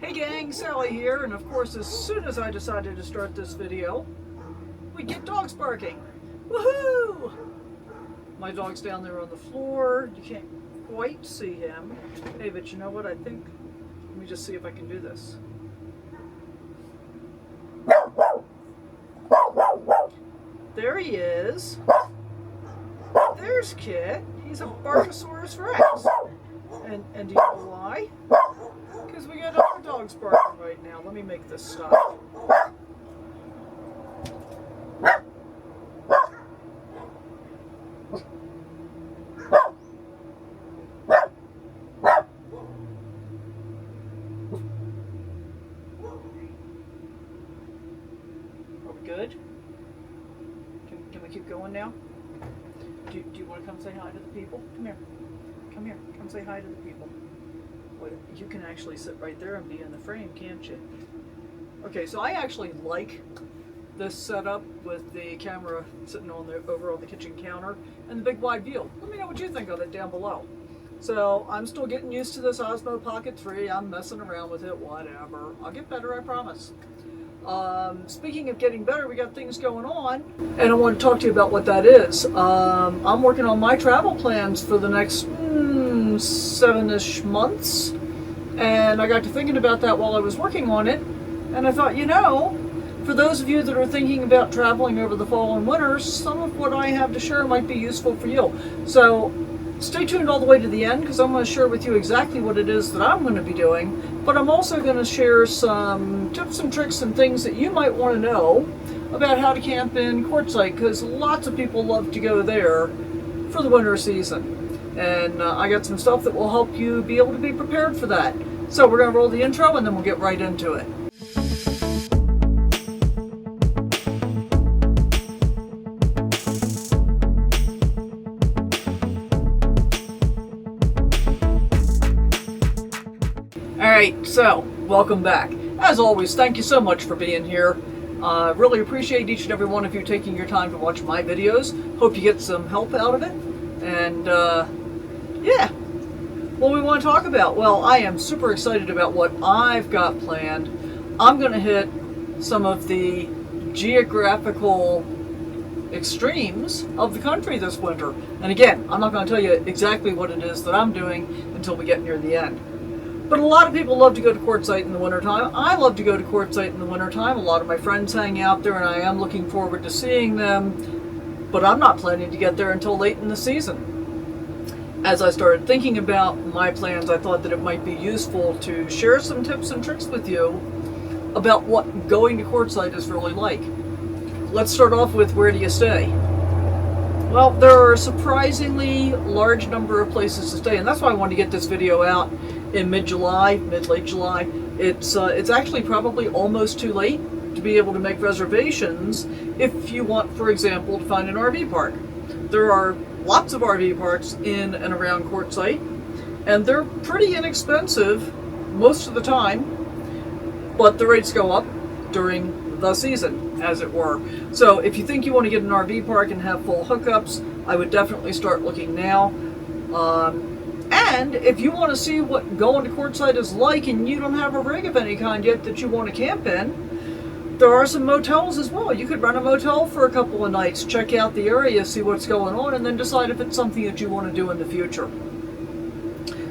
Hey gang, Sally here, and of course as soon as I decided to start this video, we get dogs barking. Woohoo! My dog's down there on the floor. You can't quite see him. Hey, but you know what I think? Let me just see if I can do this. There he is. There's Kit. He's a Barkosaurus Rex. And do you know why? Because we got other dogs barking right now. Let me make this stop. Are we good? Can we keep going now? Do you want to come say hi to the people? Come here. Come here. Come say hi to the people. Wait, you can actually sit right there and be in the frame, can't you? Okay, so I actually like this setup with the camera sitting on over on the kitchen counter and the big wide view. Let me know what you think of it down below. So I'm still getting used to this Osmo Pocket 3. I'm messing around with it, whatever. I'll get better, I promise. Speaking of getting better, we got things going on, and I want to talk to you about what that is. I'm working on my travel plans for the next 7-ish months, and I got to thinking about that while I was working on it, and I thought, you know, for those of you that are thinking about traveling over the fall and winter, some of what I have to share might be useful for you. So stay tuned all the way to the end, because I'm going to share with you exactly what it is that I'm going to be doing, but I'm also going to share some tips and tricks and things that you might want to know about how to camp in Quartzsite, because lots of people love to go there for the winter season. And I got some stuff that will help you be able to be prepared for that. So we're going to roll the intro and then we'll get right into it. Alright, so welcome back. As always, thank you so much for being here. Really appreciate each and every one of you taking your time to watch my videos. Hope you get some help out of it. And yeah, what we want to talk about? Well, I am super excited about what I've got planned. I'm going to hit some of the geographical extremes of the country this winter. And again, I'm not going to tell you exactly what it is that I'm doing until we get near the end. But a lot of people love to go to Quartzsite in the wintertime. I love to go to Quartzsite in the wintertime. A lot of my friends hang out there and I am looking forward to seeing them. But I'm not planning to get there until late in the season. As I started thinking about my plans, I thought that it might be useful to share some tips and tricks with you about what going to Quartzsite is really like. Let's start off with, where do you stay? Well, there are a surprisingly large number of places to stay, and that's why I wanted to get this video out in late July. It's actually probably almost too late to be able to make reservations if you want, for example, to find an RV park. There are lots of RV parks in and around Quartzsite, and they're pretty inexpensive most of the time, but the rates go up during the season, as it were. So if you think you want to get an RV park and have full hookups, I would definitely start looking now. And if you want to see what going to Quartzsite is like and you don't have a rig of any kind yet that you want to camp in, there are some motels as well. You could rent a motel for a couple of nights, check out the area, see what's going on, and then decide if it's something that you want to do in the future.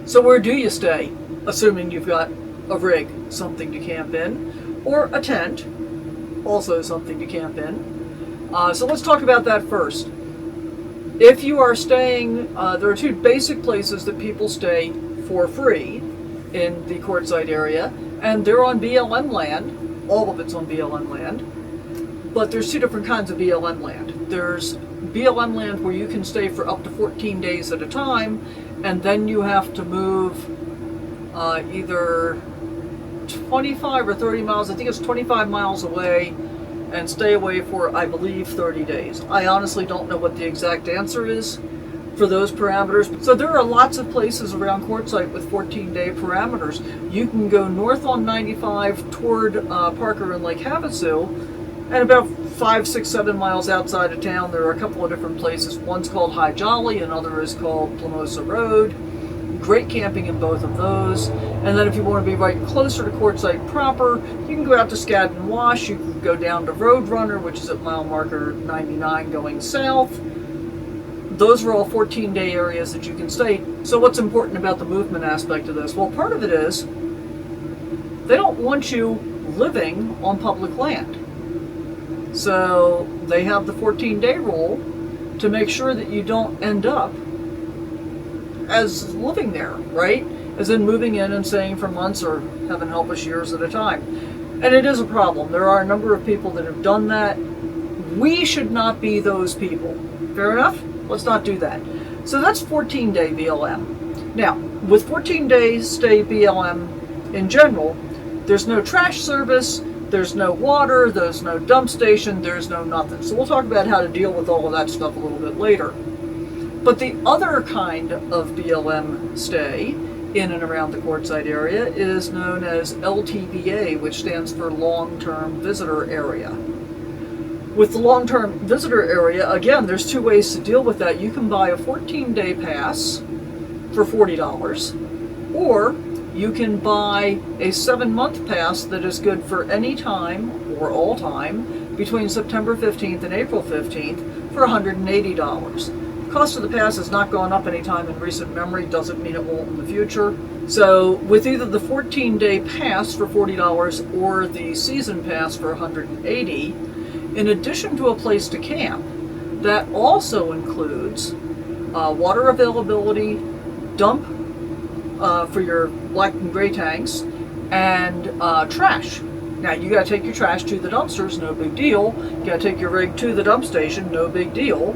So where do you stay? Assuming you've got a rig, something to camp in, or a tent, also something to camp in. So let's talk about that first. If you are staying, there are two basic places that people stay for free in the Quartzsite area, and they're on BLM land. All of it's on BLM land, but there's two different kinds of BLM land. There's BLM land where you can stay for up to 14 days at a time, and then you have to move either 25 or 30 miles, I think it's 25 miles away, and stay away for, I believe, 30 days. I honestly don't know what the exact answer is for those parameters. So there are lots of places around Quartzsite with 14-day parameters. You can go north on 95 toward Parker and Lake Havasu, and about 5, 6, 7 miles outside of town there are a couple of different places. One's called High Jolly, another is called Plamosa Road. Great camping in both of those. And then if you want to be right closer to Quartzsite proper, you can go out to Skadden Wash. You can go down to Roadrunner, which is at mile marker 99 going south. Those are all 14-day areas that you can stay. So what's important about the movement aspect of this? Well, part of it is they don't want you living on public land. So they have the 14-day rule to make sure that you don't end up as living there, right? As in moving in and staying for months or, heaven help us, years at a time. And it is a problem. There are a number of people that have done that. We should not be those people. Fair enough? Let's not do that. So that's 14-day BLM. Now, with 14 days stay BLM in general, there's no trash service, there's no water, there's no dump station, there's no nothing. So we'll talk about how to deal with all of that stuff a little bit later. But the other kind of BLM stay in and around the Quartzsite area is known as LTVA, which stands for Long-Term Visitor Area. With the long-term visitor area, again, there's two ways to deal with that. You can buy a 14-day pass for $40, or you can buy a 7-month pass that is good for any time or all time between September 15th and April 15th for $180. The cost of the pass has not gone up any time in recent memory, doesn't mean it won't in the future. So with either the 14-day pass for $40 or the season pass for $180, in addition to a place to camp, that also includes water availability, dump for your black and gray tanks, and trash. Now you gotta take your trash to the dumpsters, no big deal. You gotta take your rig to the dump station, no big deal.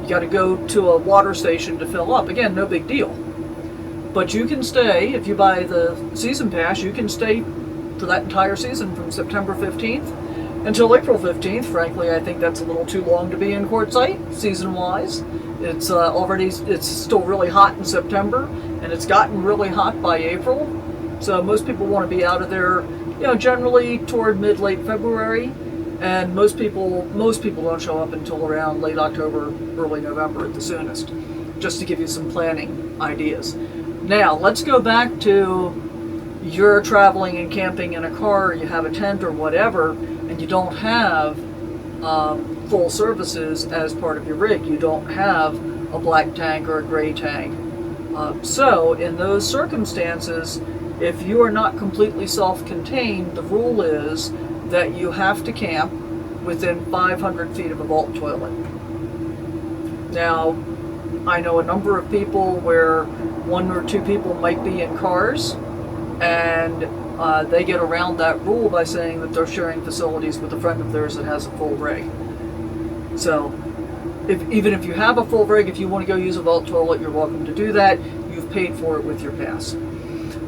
You gotta go to a water station to fill up, again, no big deal. But you can stay, if you buy the season pass, you can stay for that entire season from September 15th until April 15th. Frankly, I think that's a little too long to be in Quartzsite, season-wise. It's still really hot in September, and it's gotten really hot by April. So most people want to be out of there, generally toward mid-late February, and most people don't show up until around late October, early November at the soonest, just to give you some planning ideas. Now, let's go back to you're traveling and camping in a car, or you have a tent or whatever, and you don't have full services as part of your rig. You don't have a black tank or a gray tank. So in those circumstances, if you are not completely self-contained, the rule is that you have to camp within 500 feet of a vault toilet. Now, I know a number of people where one or two people might be in cars, and they get around that rule by saying that they're sharing facilities with a friend of theirs that has a full rig. So, even if you have a full rig, if you want to go use a vault toilet, you're welcome to do that. You've paid for it with your pass.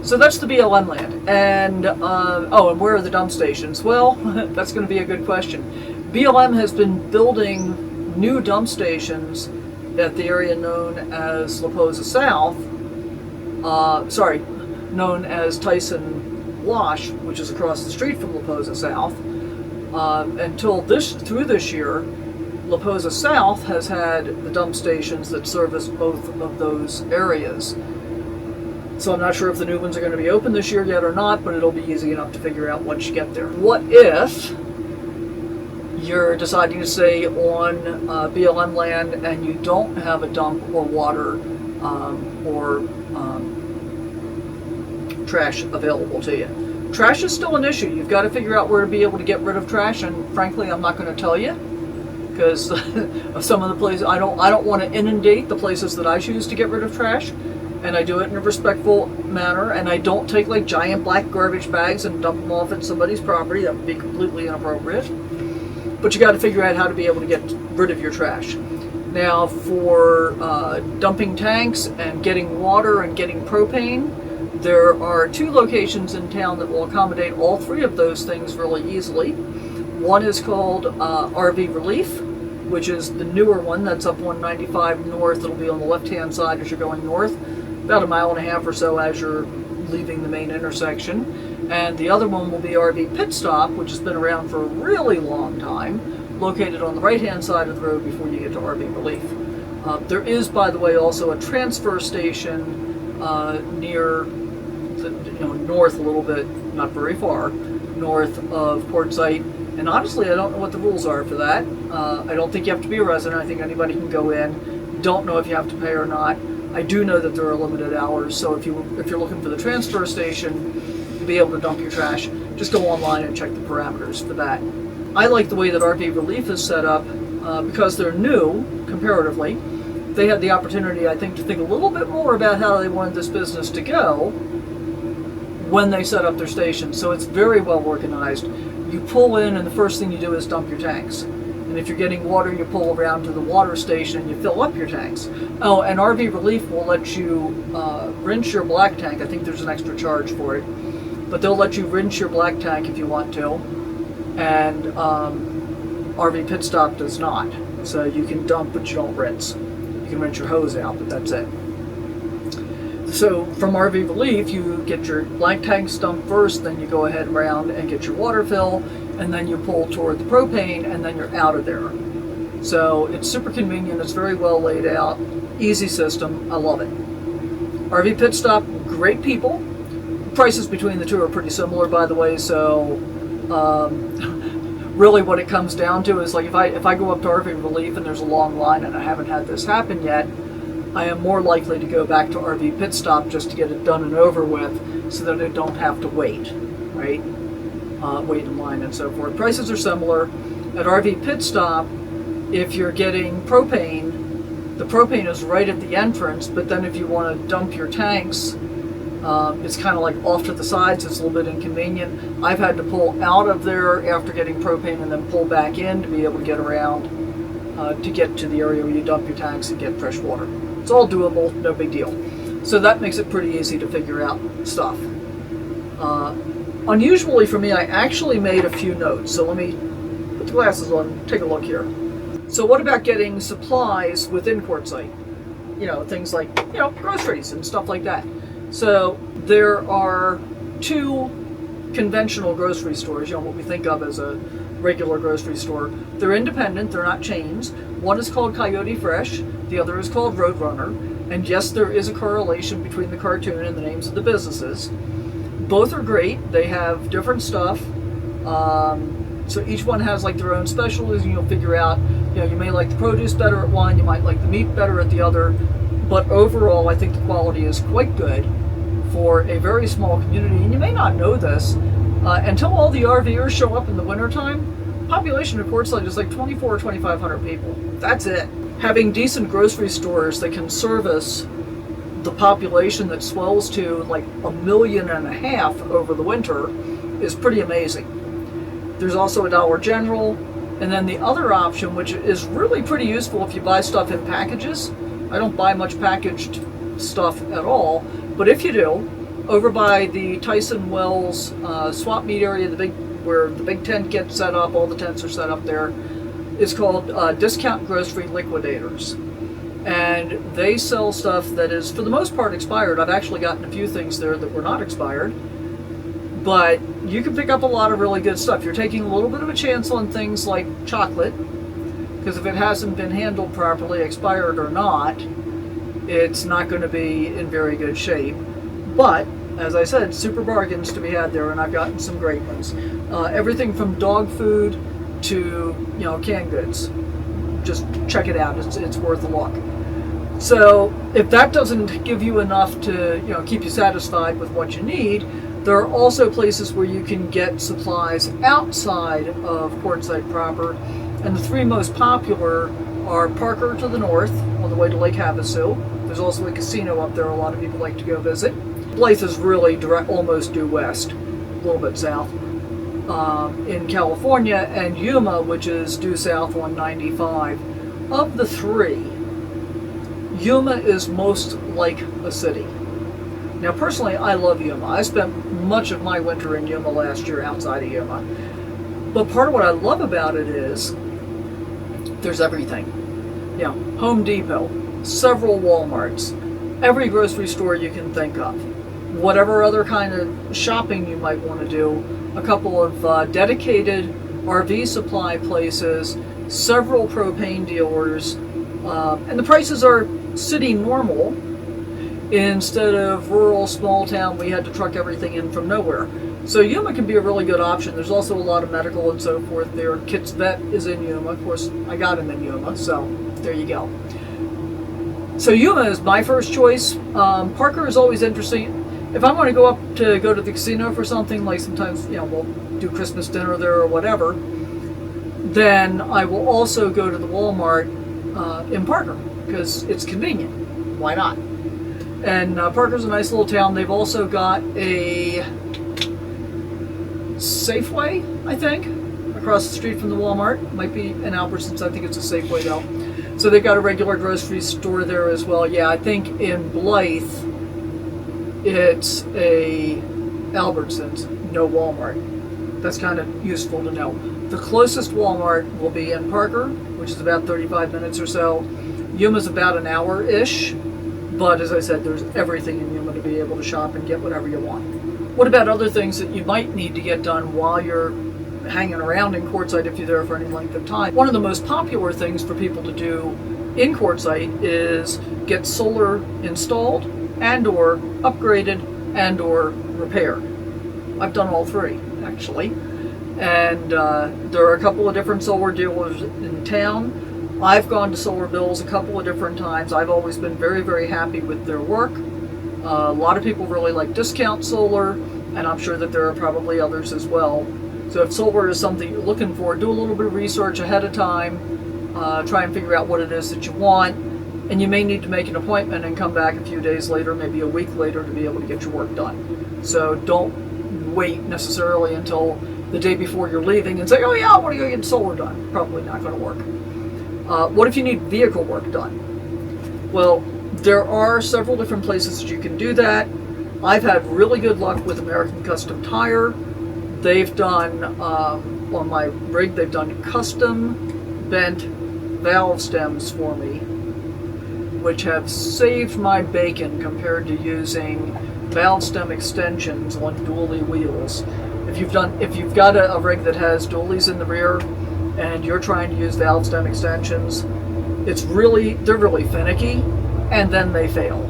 So that's the BLM land. And, and where are the dump stations? Well, that's going to be a good question. BLM has been building new dump stations at the area known as La Posa South, known as Tyson Wash, which is across the street from La Posa South. Through this year, La Posa South has had the dump stations that service both of those areas. So I'm not sure if the new ones are going to be open this year yet or not, but it'll be easy enough to figure out once you get there. What if you're deciding to stay on BLM land and you don't have a dump or water or trash available to you? Trash is still an issue. You've got to figure out where to be able to get rid of trash, and frankly, I'm not going to tell you, because of some of the places, I don't want to inundate the places that I choose to get rid of trash, and I do it in a respectful manner, and I don't take like giant black garbage bags and dump them off at somebody's property. That would be completely inappropriate. But you got to figure out how to be able to get rid of your trash. Now, for dumping tanks and getting water and getting propane, there are 2 locations in town that will accommodate all 3 of those things really easily. One is called RV Relief, which is the newer one. That's up 195 north. It'll be on the left-hand side as you're going north, about a mile and a half or so as you're leaving the main intersection. And the other one will be RV Pit Stop, which has been around for a really long time, located on the right-hand side of the road before you get to RV Relief. There is, by the way, also a transfer station near north a little bit, not very far, north of Quartzsite. And honestly, I don't know what the rules are for that. I don't think you have to be a resident. I think anybody can go in. Don't know if you have to pay or not. I do know that there are limited hours, so if you're looking for the transfer station to be able to dump your trash, just go online and check the parameters for that. I like the way that RV Relief is set up because they're new, comparatively. They had the opportunity, I think, to think a little bit more about how they wanted this business to go when they set up their station. So it's very well organized. You pull in and the first thing you do is dump your tanks. And if you're getting water, you pull around to the water station and you fill up your tanks. Oh, and RV Relief will let you rinse your black tank. I think there's an extra charge for it. But they'll let you rinse your black tank if you want to. And RV Pit Stop does not. So you can dump, but you don't rinse. You can rinse your hose out, but that's it. So from RV Relief, you get your black tanks dumped first, then you go ahead around and get your water fill, and then you pull toward the propane, and then you're out of there. So it's super convenient, it's very well laid out, easy system, I love it. RV Pit Stop, great people. Prices between the two are pretty similar, by the way, so really what it comes down to is, like, if I go up to RV Relief and there's a long line and I haven't had this happen yet, I am more likely to go back to RV Pit Stop just to get it done and over with so that I don't have to wait, right? Wait in line and so forth. Prices are similar. At RV Pit Stop, if you're getting propane, the propane is right at the entrance, but then if you want to dump your tanks, it's kind of like off to the sides. It's a little bit inconvenient. I've had to pull out of there after getting propane and then pull back in to be able to get around to get to the area where you dump your tanks and get fresh water. It's all doable, no big deal. So that makes it pretty easy to figure out stuff. Unusually for me, I actually made a few notes. So let me put the glasses on, take a look here. So what about getting supplies within Quartzsite? You know, things like, groceries and stuff like that. So there are two conventional grocery stores, what we think of as a regular grocery store. They're independent, they're not chains. One is called Coyote Fresh, the other is called Roadrunner. And yes, there is a correlation between the cartoon and the names of the businesses. Both are great, they have different stuff. So each one has like their own specialties, and you'll figure out, you may like the produce better at one, you might like the meat better at the other. But overall, I think the quality is quite good for a very small community. And you may not know this, until all the RVers show up in the wintertime, the population of Quartzsite is like 2,400 or 2,500 people. That's it. Having decent grocery stores that can service the population that swells to like 1.5 million over the winter is pretty amazing. There's also a Dollar General, and then the other option, which is really pretty useful if you buy stuff in packages. I don't buy much packaged stuff at all, but if you do, over by the Tyson Wells swap meet area, where the big tent gets set up, all the tents are set up there, is called Discount Grocery Liquidators. And they sell stuff that is, for the most part, expired. I've actually gotten a few things there that were not expired. But you can pick up a lot of really good stuff. You're taking a little bit of a chance on things like chocolate, because if it hasn't been handled properly, expired or not, it's not going to be in very good shape. But, as I said, super bargains to be had there, and I've gotten some great ones. Everything from dog food to, canned goods. Just check it out. It's worth a look. So if that doesn't give you enough to keep you satisfied with what you need, there are also places where you can get supplies outside of Quartzsite proper, and the three most popular are Parker to the north on the way to Lake Havasu. There's also a casino up there a lot of people like to go visit. Blythe is really almost due west, a little bit south. In California, and Yuma, which is due south on 95. Of the three, Yuma is most like a city. Now, personally, I love Yuma. I spent much of my winter in Yuma last year outside of Yuma. But part of what I love about it is there's everything. Home Depot, several Walmarts, every grocery store you can think of. Whatever other kind of shopping you might want to do, a couple of dedicated RV supply places, several propane dealers, and the prices are city normal. Instead of rural, small town, we had to truck everything in from nowhere. So Yuma can be a really good option. There's also a lot of medical and so forth there. Kit's Vet is in Yuma. Of course, I got him in Yuma, so there you go. So Yuma is my first choice. Parker is always interesting. If I want to go to the casino for something, like sometimes, we'll do Christmas dinner there or whatever, then I will also go to the Walmart in Parker, because it's convenient. Why not? And Parker's a nice little town. They've also got a Safeway, I think, across the street from the Walmart. Might be an Albertsons. I think it's a Safeway though. So they've got a regular grocery store there as well. Yeah, I think in Blythe it's a Albertsons, no Walmart. That's kind of useful to know. The closest Walmart will be in Parker, which is about 35 minutes or so. Yuma's about an hour-ish, but as I said, there's everything in Yuma to be able to shop and get whatever you want. What about other things that you might need to get done while you're hanging around in Quartzsite if you're there for any length of time? One of the most popular things for people to do in Quartzsite is get solar installed and or upgraded and or repaired. I've done all three, actually. And there are a couple of different solar dealers in town. I've gone to Solar Bills a couple of different times. I've always been very, very happy with their work. A lot of people really like Discount Solar, and I'm sure that there are probably others as well. So if solar is something you're looking for, do a little bit of research ahead of time. Try and figure out what it is that you want. And you may need to make an appointment and come back a few days later, maybe a week later, to be able to get your work done. So don't wait necessarily until the day before you're leaving and say, oh yeah, I want to go get solar done. Probably not going to work. What if you need vehicle work done? Well, there are several different places that you can do that. I've had really good luck with American Custom Tire. They've done, on my rig, they've done custom bent valve stems for me, which have saved my bacon compared to using valve stem extensions on dually wheels. If you've got a rig that has dualies in the rear and you're trying to use valve stem extensions, they're really finicky, and then they fail.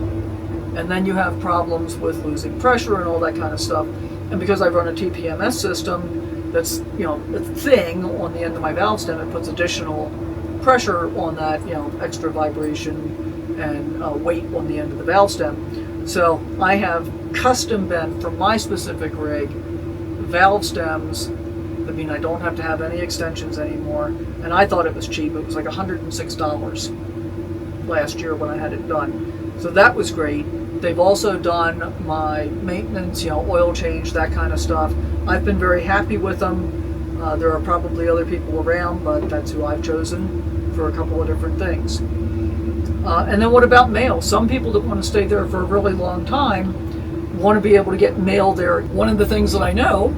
And then you have problems with losing pressure and all that kind of stuff. And because I run a TPMS system that's, a thing on the end of my valve stem, it puts additional pressure on that, extra vibration and weight on the end of the valve stem. So I have custom bent for my specific rig valve stems that mean I don't have to have any extensions anymore. And I thought it was cheap. It was like $106 last year when I had it done. So that was great. They've also done my maintenance, oil change, that kind of stuff. I've been very happy with them. There are probably other people around, but that's who I've chosen for a couple of different things. And then what about mail? Some people that want to stay there for a really long time want to be able to get mail there. One of the things that I know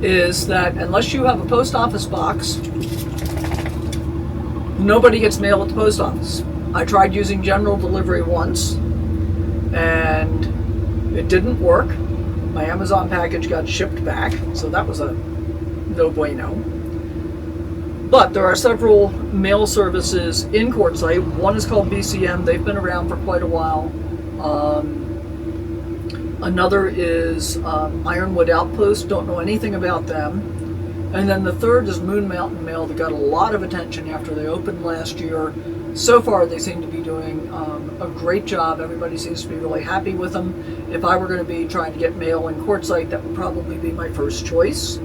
is that unless you have a post office box, nobody gets mail at the post office. I tried using general delivery once, and it didn't work. My Amazon package got shipped back, so that was a no bueno. But there are several mail services in Quartzsite. One is called BCM. They've been around for quite a while. Another is Ironwood Outpost. Don't know anything about them. And then the third is Moon Mountain Mail. That got a lot of attention after they opened last year. So far, they seem to be doing a great job. Everybody seems to be really happy with them. If I were going to be trying to get mail in Quartzsite, that would probably be my first choice.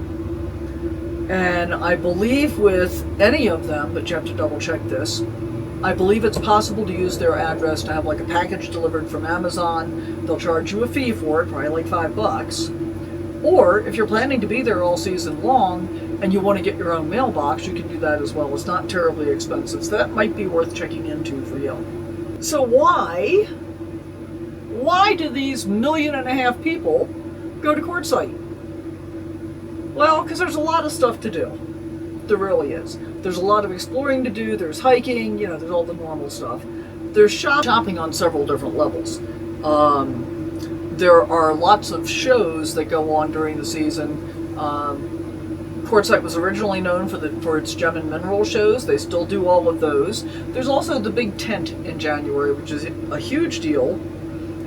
And I believe with any of them, but you have to double check this, I believe it's possible to use their address to have like a package delivered from Amazon. They'll charge you a fee for it, probably like $5. Or if you're planning to be there all season long and you want to get your own mailbox, you can do that as well. It's not terribly expensive, so that might be worth checking into for you. So why do these 1.5 million people go to Quartzsite? Well, because there's a lot of stuff to do. There really is. There's a lot of exploring to do. There's hiking, there's all the normal stuff. There's shopping on several different levels. There are lots of shows that go on during the season. Quartzsite was originally known for its gem and mineral shows. They still do all of those. There's also the big tent in January, which is a huge deal.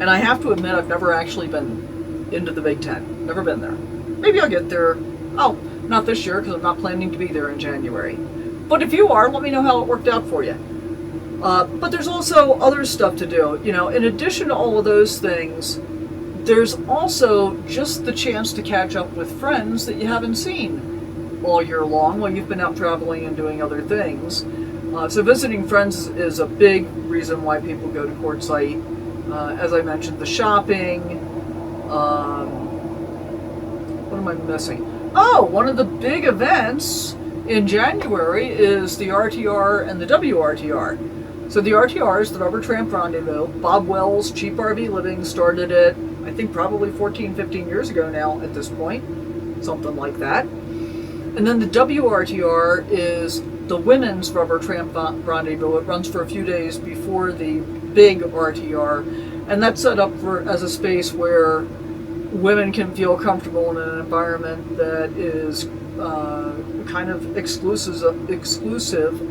And I have to admit, I've never actually been into the Big Ten. Never been there. Maybe I'll get there. Oh, not this year, because I'm not planning to be there in January. But if you are, let me know how it worked out for you. But there's also other stuff to do. You know, in addition to all of those things, there's also just the chance to catch up with friends that you haven't seen all year long while you've been out traveling and doing other things. So visiting friends is a big reason why people go to Quartzsite. As I mentioned, the shopping. What am I missing? Oh, one of the big events in January is the RTR and the WRTR. So the RTR is the Rubber Tramp Rendezvous. Bob Wells, Cheap RV Living, started it, I think probably 14, 15 years ago now at this point. Something like that. And then the WRTR is the Women's Rubber Tramp Rendezvous. It runs for a few days before the big RTR. And that's set up as a space where women can feel comfortable in an environment that is kind of exclusive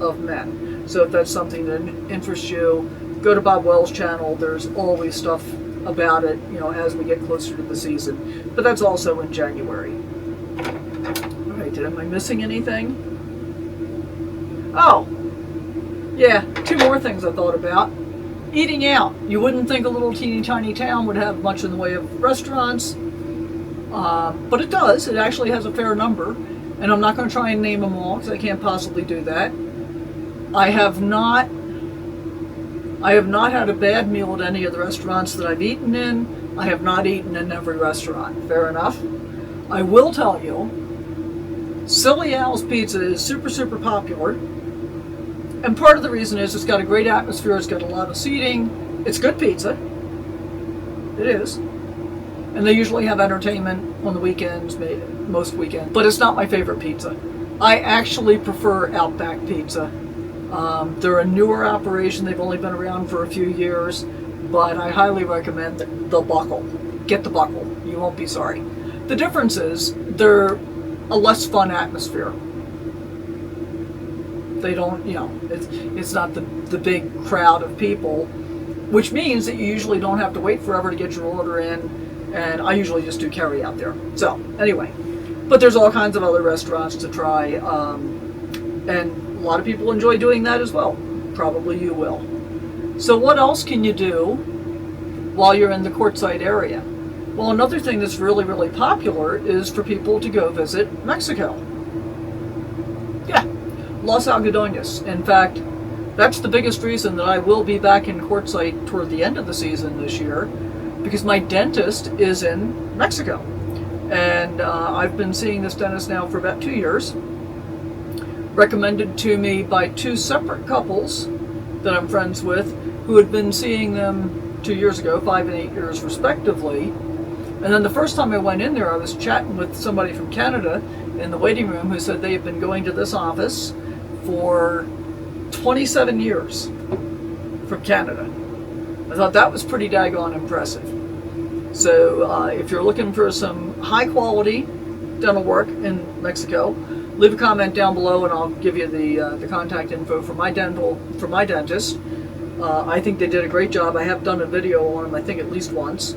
of men. So if that's something that interests you, go to Bob Wells' channel. There's always stuff about it, you know, as we get closer to the season. But that's also in January. All right, am I missing anything? Oh, yeah, two more things I thought about. Eating out. You wouldn't think a little teeny tiny town would have much in the way of restaurants, but it does. It actually has a fair number, and I'm not going to try and name them all because I can't possibly do that. I have not had a bad meal at any of the restaurants that I've eaten in. I have not eaten in every restaurant. Fair enough. I will tell you, Silly Al's Pizza is super, super popular. And part of the reason is it's got a great atmosphere, it's got a lot of seating, it's good pizza. It is. And they usually have entertainment on the weekends, most weekends. But it's not my favorite pizza. I actually prefer Outback Pizza. They're a newer operation, they've only been around for a few years, but I highly recommend the Buckle. Get the Buckle, you won't be sorry. The difference is, they're a less fun atmosphere. They don't, you know, it's not the big crowd of people, which means that you usually don't have to wait forever to get your order in, and I usually just do carry out there. So, anyway, but there's all kinds of other restaurants to try, and a lot of people enjoy doing that as well. Probably you will. So what else can you do while you're in the Quartzsite area? Well, another thing that's really, really popular is for people to go visit Mexico. Yeah. Los Algodones. In fact, that's the biggest reason that I will be back in Quartzsite toward the end of the season this year, because my dentist is in Mexico. And I've been seeing this dentist now for about 2 years, recommended to me by two separate couples that I'm friends with who had been seeing them 2 years ago, 5 and 8 years respectively. And then the first time I went in there, I was chatting with somebody from Canada in the waiting room who said they had been going to this office for 27 years from Canada. I thought that was pretty daggone impressive. So if you're looking for some high quality dental work in Mexico, leave a comment down below and I'll give you the contact info for my dentist. I think they did a great job. I have done a video on them, I think at least once.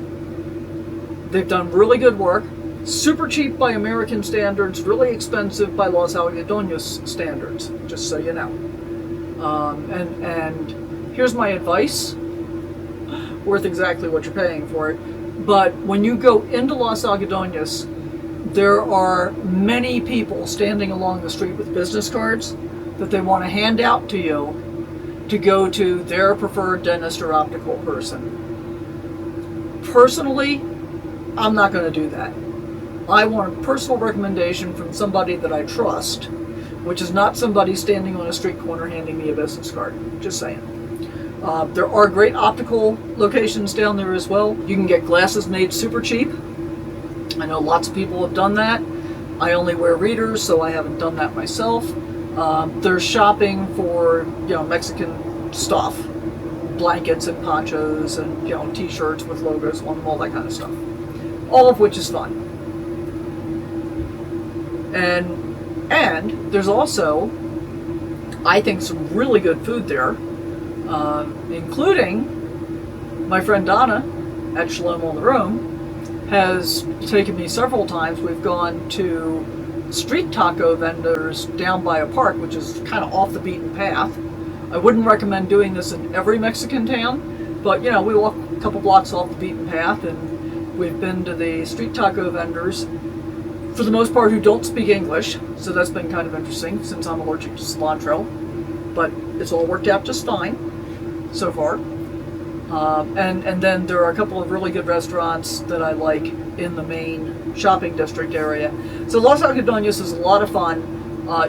They've done really good work. Super cheap by American standards, really expensive by Los Algodones standards, just so you know. And here's my advice, worth exactly what you're paying for it. But when you go into Los Algodones, there are many people standing along the street with business cards that they want to hand out to you to go to their preferred dentist or optical person. Personally, I'm not going to do that. I want a personal recommendation from somebody that I trust, which is not somebody standing on a street corner handing me a business card. Just saying. There are great optical locations down there as well. You can get glasses made super cheap. I know lots of people have done that. I only wear readers, so I haven't done that myself. There's shopping for, you know, Mexican stuff, blankets and ponchos and, you know, t-shirts with logos on them, all that kind of stuff. All of which is fun. And there's also, I think, some really good food there, including my friend Donna, at Shalom on the Rome has taken me several times. We've gone to street taco vendors down by a park, which is kind of off the beaten path. I wouldn't recommend doing this in every Mexican town, but we walk a couple blocks off the beaten path, and we've been to the street taco vendors, for the most part, who don't speak English, so that's been kind of interesting since I'm allergic to cilantro, but it's all worked out just fine so far. And then there are a couple of really good restaurants that I like in the main shopping district area. So Los Algodones is a lot of fun.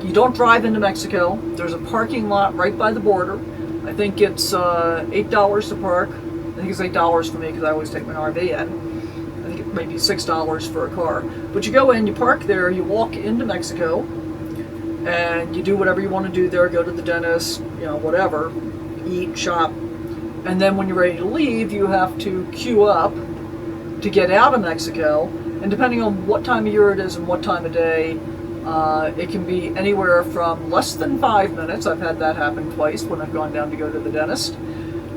You don't drive into Mexico. There's a parking lot right by the border. I think it's $8 to park. I think it's $8 for me because I always take my RV in. I think it may be $6 for a car. But you go in, you park there, you walk into Mexico, and you do whatever you want to do there. Go to the dentist, whatever, eat, shop. And then when you're ready to leave, you have to queue up to get out of Mexico. And depending on what time of year it is and what time of day, it can be anywhere from less than 5 minutes, I've had that happen twice when I've gone down to go to the dentist,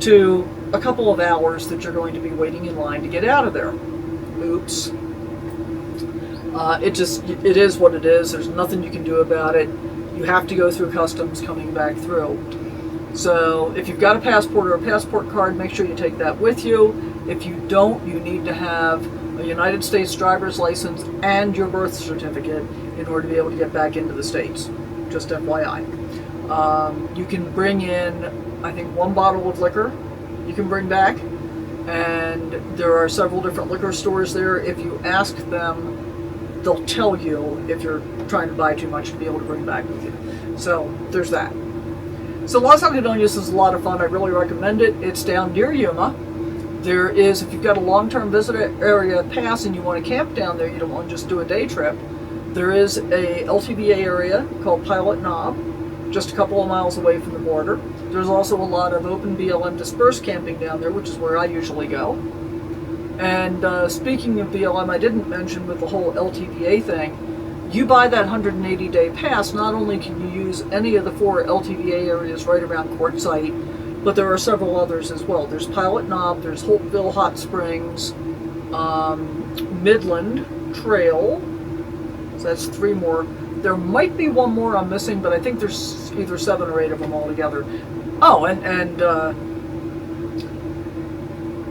to a couple of hours that you're going to be waiting in line to get out of there. Oops. It is what it is. There's nothing you can do about it. You have to go through customs coming back through. So if you've got a passport or a passport card, make sure you take that with you. If you don't, you need to have a United States driver's license and your birth certificate in order to be able to get back into the States. Just FYI. You can bring in, I think, 1 bottle of liquor you can bring back. And there are several different liquor stores there. If you ask them, they'll tell you if you're trying to buy too much to be able to bring back with you. So there's that. So Los Algodones is a lot of fun. I really recommend it. It's down near Yuma. There is, if you've got a long-term visitor area pass and you want to camp down there, you don't want to just do a day trip, there is a LTVA area called Pilot Knob, just a couple of miles away from the border. There's also a lot of open BLM dispersed camping down there, which is where I usually go. And speaking of BLM, I didn't mention with the whole LTVA thing, you buy that 180-day pass, not only can you use any of the 4 LTVA areas right around Quartzsite, but there are several others as well. There's Pilot Knob, there's Holtville Hot Springs, Midland Trail, so that's 3 more. There might be 1 more I'm missing, but I think there's either 7 or 8 of them all together. Oh, and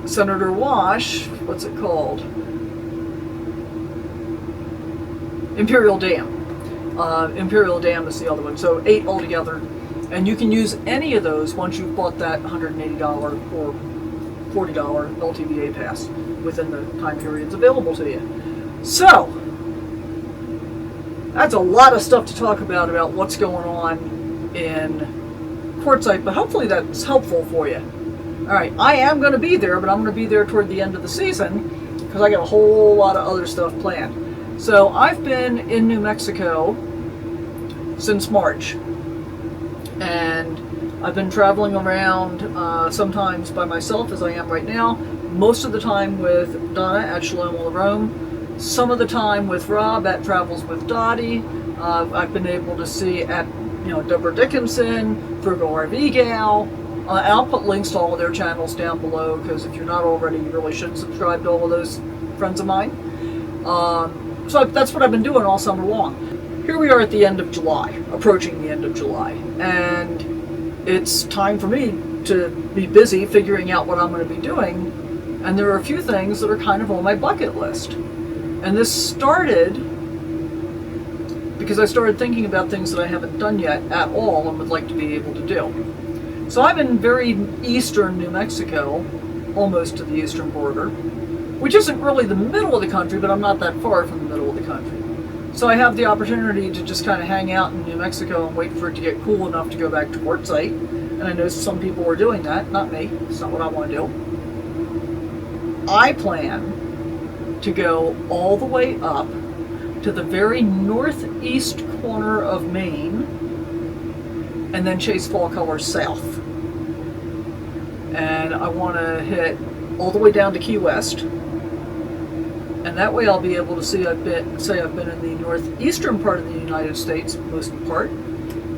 Senator Wash, what's it called? Imperial Dam. Imperial Dam is the other one. So 8 altogether. And you can use any of those once you've bought that $180 or $40 LTVA pass within the time periods available to you. So, that's a lot of stuff to talk about what's going on in Quartzsite, but hopefully that's helpful for you. Alright, I am going to be there, but I'm going to be there toward the end of the season because I got a whole lot of other stuff planned. So I've been in New Mexico since March, and I've been traveling around sometimes by myself as I am right now, most of the time with Donna at Shalom on the Rome, some of the time with Rob at Travels with Dottie. I've been able to see at Deborah Dickinson, Virgo RV Gal. I'll put links to all of their channels down below because if you're not already, you really should subscribe to all of those friends of mine. So that's what I've been doing all summer long. Here we are at the end of July, approaching the end of July, and it's time for me to be busy figuring out what I'm going to be doing, and there are a few things that are kind of on my bucket list. And this started because I started thinking about things that I haven't done yet at all and would like to be able to do. So I'm in very eastern New Mexico, almost to the eastern border, which isn't really the middle of the country, but I'm not that far from the middle of the country. So I have the opportunity to just kind of hang out in New Mexico and wait for it to get cool enough to go back to Quartzsite. And I know some people are doing that, not me. It's not what I want to do. I plan to go all the way up to the very northeast corner of Maine and then chase fall colors south. And I want to hit all the way down to Key West. And that way I'll be able to see I've been in the northeastern part of the United States, most part,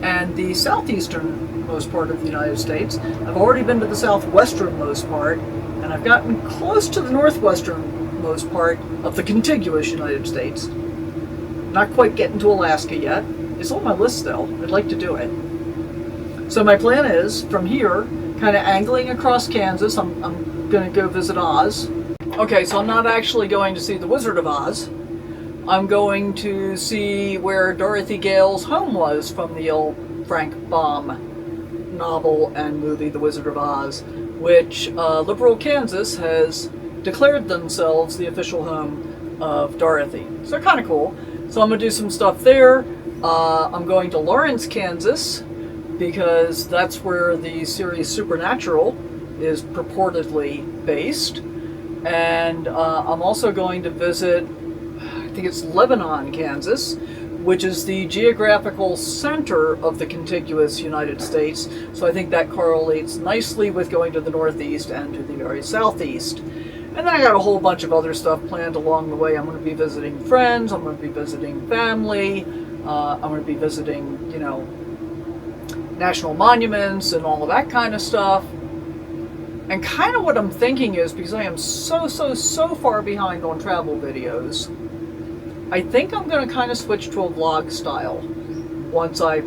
and the southeasternmost part of the United States. I've already been to the southwesternmost part, And I've gotten close to the northwesternmost part of the contiguous United States. Not quite getting to Alaska yet. It's on my list though. I'd like to do it. So my plan is, from here, kind of angling across Kansas, I'm going to go visit Oz. Okay, so I'm not actually going to see the Wizard of Oz. I'm going to see where Dorothy Gale's home was from the old Frank Baum novel and movie, The Wizard of Oz, which liberal Kansas has declared themselves the official home of Dorothy. So they're kind of cool. So I'm going to do some stuff there. I'm going to Lawrence, Kansas, because that's where the series Supernatural is purportedly based. And I'm also going to visit, I think it's Lebanon, Kansas, which is the geographical center of the contiguous United States. So I think that correlates nicely with going to the northeast and to the very southeast. And then I got a whole bunch of other stuff planned along the way. I'm going to be visiting friends, I'm going to be visiting family, I'm going to be visiting, you know, national monuments and all of that kind of stuff. And kind of what I'm thinking is, because I am so far behind on travel videos, I think I'm going to kind of switch to a vlog style once I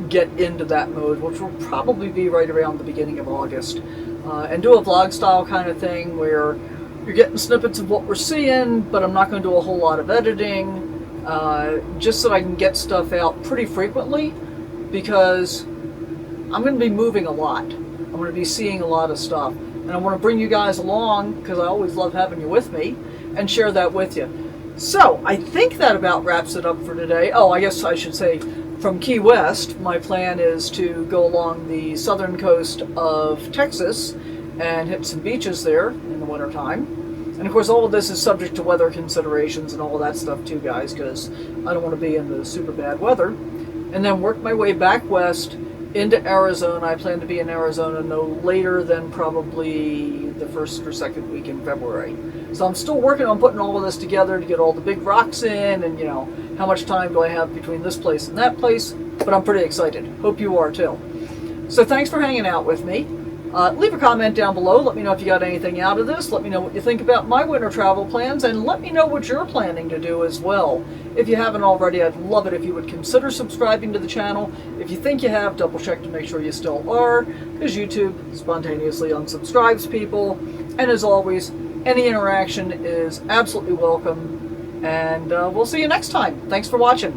get into that mode, which will probably be right around the beginning of August. And do a vlog style kind of thing where you're getting snippets of what we're seeing, but I'm not going to do a whole lot of editing, just so I can get stuff out pretty frequently, because I'm going to be moving a lot. I'm going to be seeing a lot of stuff. And I want to bring you guys along, because I always love having you with me, and share that with you. So, I think that about wraps it up for today. Oh, I guess I should say, from Key West, my plan is to go along the southern coast of Texas and hit some beaches there in the wintertime. And of course, all of this is subject to weather considerations and all of that stuff too, guys, because I don't want to be in the super bad weather. And then work my way back west into Arizona. I plan to be in Arizona no later than probably the first or second week in February. So I'm still working on putting all of this together to get all the big rocks in, and you know, how much time do I have between this place and that place, but I'm pretty excited. Hope you are too. So thanks for hanging out with me. Leave a comment down below. Let me know if you got anything out of this. Let me know what you think about my winter travel plans, and let me know what you're planning to do as well. If you haven't already, I'd love it if you would consider subscribing to the channel. If you think you have, double check to make sure you still are, because YouTube spontaneously unsubscribes people. And as always, any interaction is absolutely welcome, and we'll see you next time. Thanks for watching.